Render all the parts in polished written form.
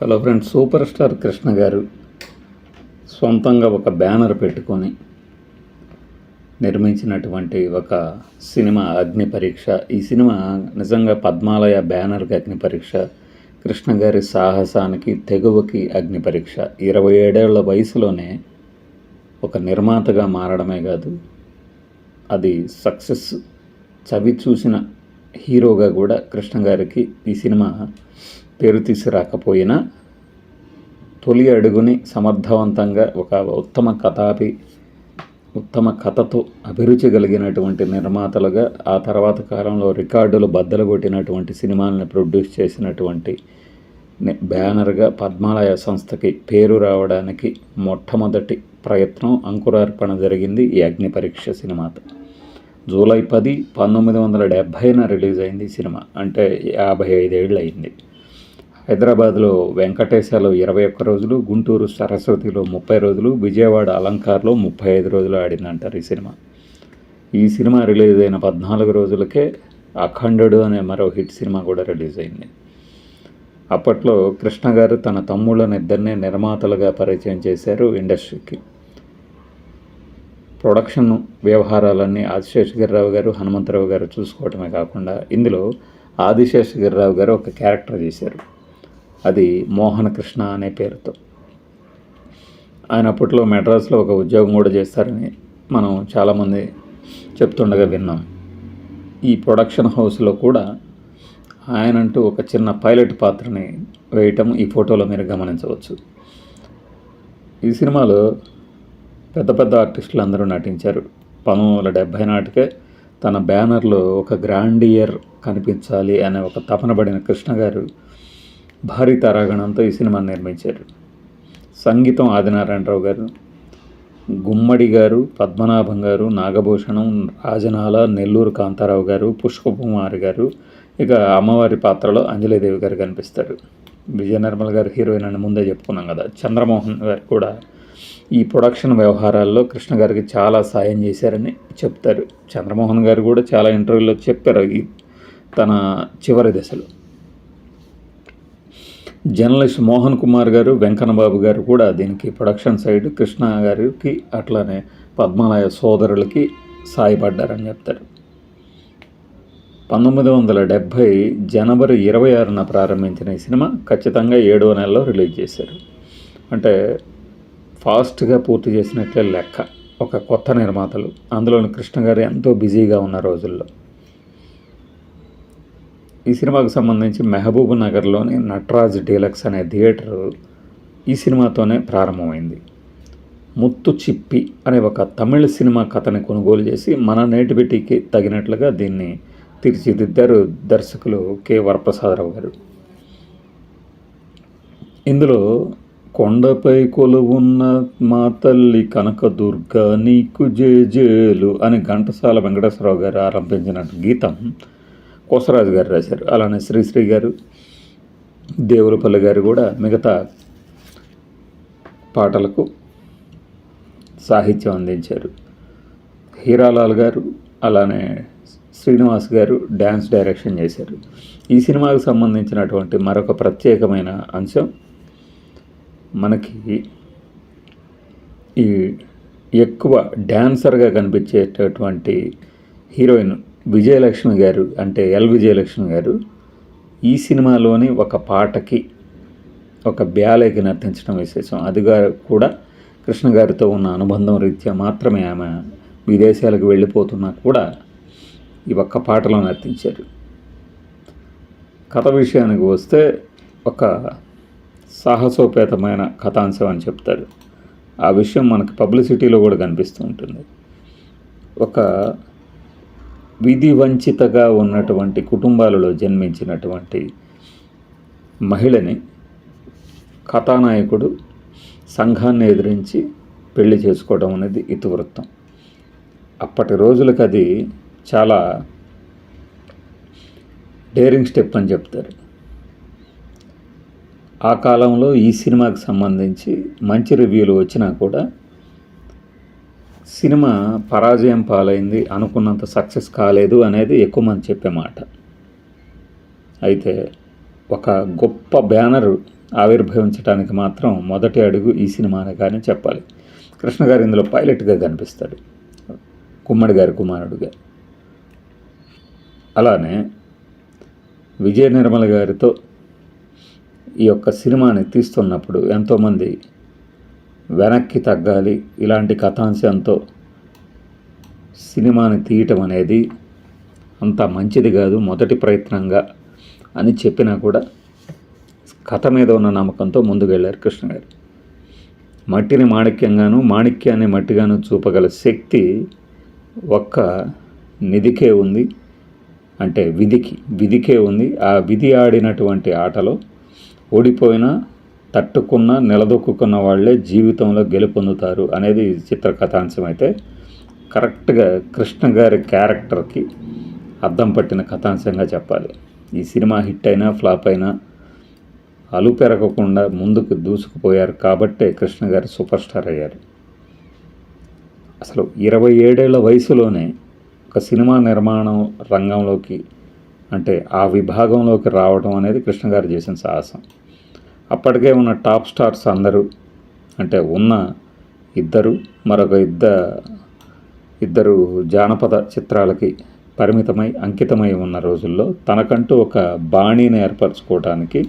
Hello friends, super star Krishna గారు సొంతంగా ఒక బ్యానర్ పెట్టుకొని నిర్మించినటువంటి ఒక సినిమా అగ్ని పరీక్ష. ఈ సినిమా నిజంగా పద్మాలయ బ్యానర్కి అగ్ని పరీక్ష, కృష్ణ గారి సాహసానికి తెగువకి అగ్ని పరీక్ష. 27 ఏళ్ల వయసులోనే ఒక నిర్మాతగా మారడమే కాదు, అది సక్సెస్ చవి చూసిన హీరోగా కూడా కృష్ణ గారికి ఈ సినిమా పేరు తీసుకురాకపోయినా తొలి అడుగుని సమర్థవంతంగా ఒక ఉత్తమ కథతో అభిరుచి కలిగినటువంటి నిర్మాతలుగా ఆ తర్వాత కాలంలో రికార్డులు బద్దలు కొట్టినటువంటి సినిమాలను ప్రొడ్యూస్ చేసినటువంటి బ్యానర్గా పద్మాలయ సంస్థకి పేరు రావడానికి మొట్టమొదటి ప్రయత్నం, అంకురార్పణ జరిగింది ఈ అగ్ని పరీక్ష సినిమాతో. జూలై 10, 1970న రిలీజ్ అయింది ఈ సినిమా. అంటే 55 ఏళ్ళు అయింది. హైదరాబాద్లో వెంకటేశాలో 21 రోజులు, గుంటూరు సరస్వతిలో 30 రోజులు, విజయవాడ అలంకార్లో 35 రోజులు ఆడిందంటారు ఈ సినిమా. ఈ సినిమా రిలీజ్ అయిన 14 రోజులకే అఖండుడు అనే మరో హిట్ సినిమా కూడా రిలీజ్ అయింది. అప్పట్లో కృష్ణ గారు తన తమ్ముళ్ళనిద్దరినీ నిర్మాతలుగా పరిచయం చేశారు ఇండస్ట్రీకి. ప్రొడక్షన్ వ్యవహారాలన్నీ ఆదిశేషగిరిరావు గారు, హనుమంతరావు గారు చూసుకోవటమే కాకుండా ఇందులో ఆదిశేషగిరిరావు గారు ఒక క్యారెక్టర్ చేశారు. అది మోహన కృష్ణ అనే పేరుతో. ఆయన అప్పట్లో మెడ్రాస్లో ఒక ఉద్యోగం కూడా చేస్తారని మనం చాలామంది చెప్తుండగా విన్నాం. ఈ ప్రొడక్షన్ హౌస్లో కూడా ఆయనంటూ ఒక చిన్న పైలట్ పాత్రని వేయటం ఈ ఫోటోలో మీరు గమనించవచ్చు. ఈ సినిమాలో పెద్ద పెద్ద ఆర్టిస్టులు అందరూ నటించారు. 1970 నాటికే తన బ్యానర్లో ఒక గ్రాండియర్ కనిపించాలి అనే ఒక తపన పడిన కృష్ణ గారు భారీ తారాగణంతో ఈ సినిమాని నిర్మించారు. సంగీతం ఆదినారాయణరావు గారు, గుమ్మడి గారు, పద్మనాభం గారు, నాగభూషణం, రాజనాల, నెల్లూరు కాంతారావు గారు, పుష్పకుమారి గారు, ఇక అమ్మవారి పాత్రలో అంజలీదేవి గారు కనిపిస్తారు. విజయ నిర్మల్ గారు హీరోయిన్ అని ముందే చెప్పుకున్నాం కదా. చంద్రమోహన్ గారు కూడా ఈ ప్రొడక్షన్ వ్యవహారాల్లో కృష్ణ గారికి చాలా సాయం చేశారని చెప్తారు. చంద్రమోహన్ గారు కూడా చాలా ఇంటర్వ్యూలో చెప్పారు ఈ తన చివరి దశలో. జర్నలిస్ట్ మోహన్ కుమార్ గారు, వెంకన్నబాబు గారు కూడా దీనికి ప్రొడక్షన్ సైడ్ కృష్ణ గారికి అట్లానే పద్మాలయ సోదరులకి సాయపడ్డారని చెప్తారు. 1970 జనవరి 26న ప్రారంభించిన ఈ సినిమా ఖచ్చితంగా 7వ నెలలో రిలీజ్ చేశారు. అంటే ఫాస్ట్గా పూర్తి చేసినట్లే లెక్క. ఒక కొత్త నిర్మాతలు, అందులోని కృష్ణ గారు ఎంతో బిజీగా ఉన్న రోజుల్లో. ఈ సినిమాకు సంబంధించి మహబూబ్ నగర్లోని నటరాజ్ డీలక్స్ అనే థియేటరు ఈ సినిమాతోనే ప్రారంభమైంది. ముత్తు చిప్పి అనే ఒక తమిళ సినిమా కథని కొనుగోలు చేసి మన నేటివిటీకి తగినట్లుగా దీన్ని తీర్చిదిద్దారు దర్శకులు కె వరప్రసాదరావు గారు. ఇందులో కొండపై కొలువున్న మా తల్లి కనకదుర్గ నీకు జేజేలు అని ఘంటసాల వెంకటేశ్వరరావు గారు ఆరంభించిన గీతం కోసరాజు గారు రాశారు. అలానే శ్రీశ్రీ గారు, దేవులపల్లి గారు కూడా మిగతా పాటలకు సాహిత్యం అందించారు. హీరాలాల్ గారు అలానే శ్రీనివాస్ గారు డ్యాన్స్ డైరెక్షన్ చేశారు. ఈ సినిమాకు సంబంధించినటువంటి మరొక ప్రత్యేకమైన అంశం, మనకి ఈ ఎక్కువ డ్యాన్సర్గా కనిపించేటటువంటి హీరోయిన్ విజయలక్ష్మి గారు, అంటే విజయలక్ష్మి గారు ఈ సినిమాలోని ఒక పాటకి ఒక బ్యాలేకి నర్తించడం విశేషం. అది కూడా కృష్ణ గారితో ఉన్న అనుబంధం రీత్యా మాత్రమే ఆమె విదేశాలకు వెళ్ళిపోతున్నా కూడా ఈ ఒక్క పాటలో నర్తించారు. కథ విషయానికి వస్తే ఒక సాహసోపేతమైన కథాంశం అని చెప్తారు. ఆ విషయం మనకి పబ్లిసిటీలో కూడా కనిపిస్తూ ఉంటుంది. ఒక విధి వంచితగా ఉన్నటువంటి కుటుంబాలలో జన్మించినటువంటి మహిళని కథానాయకుడు సంఘాన్ని ఎదిరించి పెళ్లి చేసుకోవడం అనేది ఇతివృత్తం. అప్పటి రోజులకు అది చాలా డేరింగ్ స్టెప్ అని చెప్తారు. ఆ కాలంలో ఈ సినిమాకి సంబంధించి మంచి రివ్యూలు వచ్చినా కూడా సినిమా పరాజయం పాలైంది, అనుకున్నంత సక్సెస్ కాలేదు అనేది ఎక్కువ మంది చెప్పే మాట. అయితే ఒక గొప్ప బ్యానర్ ఆవిర్భవించడానికి మాత్రం మొదటి అడుగు ఈ సినిమానే కానీ చెప్పాలి. కృష్ణ గారు ఇందులో పైలట్గా కనిపిస్తాడు, గుమ్మడి గారి కుమారుడుగా. అలానే విజయ నిర్మల గారితో ఈ యొక్క సినిమాని తీస్తున్నప్పుడు ఎంతోమంది వెనక్కి తగ్గాలి, ఇలాంటి కథాంశంతో సినిమాని తీయటం అనేది అంత మంచిది కాదు మొదటి ప్రయత్నంగా అని చెప్పినా కూడా కథ మీద ఉన్న నమ్మకంతో ముందుకెళ్ళారు కృష్ణ గారు. మట్టిని మాణిక్యంగాను, మాణిక్యాన్ని మట్టిగాను చూపగల శక్తి ఒక్క నిధికే ఉంది, అంటే విధికే ఉంది. ఆ విధి ఆడినటువంటి ఆటలో ఓడిపోయినా తట్టుకున్న నిలదొక్కున్న వాళ్ళే జీవితంలో గెలుపొందుతారు అనేది చిత్ర కథాంశం. అయితే కరెక్ట్గా కృష్ణ గారి క్యారెక్టర్కి అద్దం పట్టిన కథాంశంగా చెప్పాలి. ఈ సినిమా హిట్ అయినా ఫ్లాప్ అయినా అలుపెరగకుండా ముందుకు దూసుకుపోయారు కాబట్టే కృష్ణ గారు సూపర్ స్టార్ అయ్యారు. అసలు 27 ఏళ్ల వయసులోనే ఒక సినిమా నిర్మాణం రంగంలోకి, అంటే ఆ విభాగంలోకి రావడం అనేది కృష్ణ గారు చేసిన సాహసం. అప్పటికే ఉన్న టాప్ స్టార్స్ అందరూ, అంటే ఉన్న మరొక ఇద్దరు జానపద చిత్రాలకి పరిమితమై అంకితమై ఉన్న రోజుల్లో తనకంటూ ఒక బాణీని ఏర్పరచుకోవడానికి,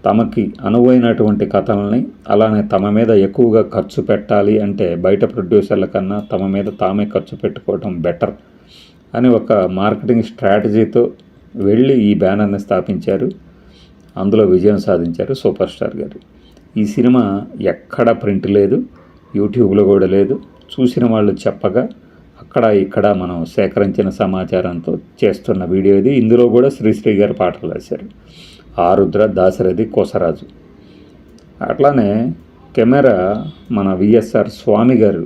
తమకి అనువైనటువంటి కథల్ని, అలానే తమ మీద ఎక్కువగా ఖర్చు పెట్టాలి అంటే బయట ప్రొడ్యూసర్ల కన్నా తమ మీద తామే ఖర్చు పెట్టుకోవడం బెటర్ అని ఒక మార్కెటింగ్ స్ట్రాటజీతో వెళ్ళి ఈ బ్యానర్ని స్థాపించారు. అందులో విజయం సాధించారు సూపర్ స్టార్ గారు. ఈ సినిమా ఎక్కడ ప్రింట్ లేదు, యూట్యూబ్లో కూడా లేదు. చూసిన వాళ్ళు చెప్పగా అక్కడ ఇక్కడ మనం సేకరించిన సమాచారంతో చేస్తున్న వీడియో ఇది. ఇందులో కూడా శ్రీశ్రీ గారు పాటలు రాశారు, ఆరుద్ర, దాశరథి, కోసరాజు. అట్లానే కెమెరా మన విఎస్ఆర్ స్వామి గారు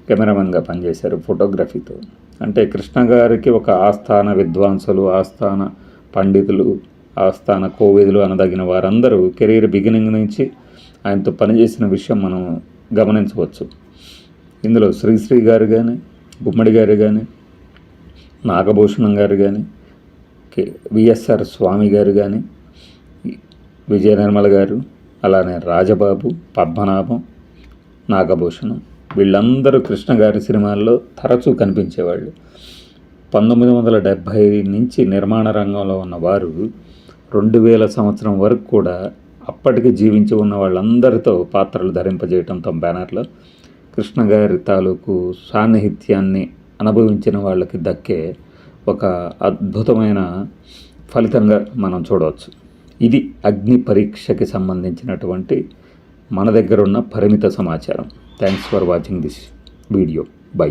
కెమెరామెన్గా పనిచేశారు ఫోటోగ్రఫీతో. అంటే కృష్ణ గారికి ఒక ఆస్థాన విద్వాంసులు, ఆస్థాన పండితులు, ఆస్థాన కోవిదులు అనదగిన వారందరూ కెరీర్ బిగినింగ్ నుంచి ఆయనతో పనిచేసిన విషయం మనం గమనించవచ్చు. ఇందులో శ్రీశ్రీ గారు కానీ, గుమ్మడి గారు కానీ, నాగభూషణం గారు కానీ, విఎస్ఆర్ స్వామి గారు కానీ, విజయ నిర్మల గారు, అలానే రాజబాబు, పద్మనాభం, నాగభూషణం, వీళ్ళందరూ కృష్ణ గారి సినిమాల్లో తరచూ కనిపించేవాళ్ళు. 1970 నుంచి నిర్మాణ రంగంలో ఉన్న వారు 2000 సంవత్సరం వరకు కూడా అప్పటికి జీవించి ఉన్న వాళ్ళందరితో పాత్రలు ధరింపజేయటం తమ బ్యానర్లో కృష్ణ గారి తాలూకు సాన్నిహిత్యాన్ని అనుభవించిన వాళ్ళకి దక్కే ఒక అద్భుతమైన ఫలితంగా మనం చూడవచ్చు. ఇది అగ్ని పరీక్షకి సంబంధించినటువంటి మన దగ్గర ఉన్న పరిమిత సమాచారం. Thanks for watching this video. By.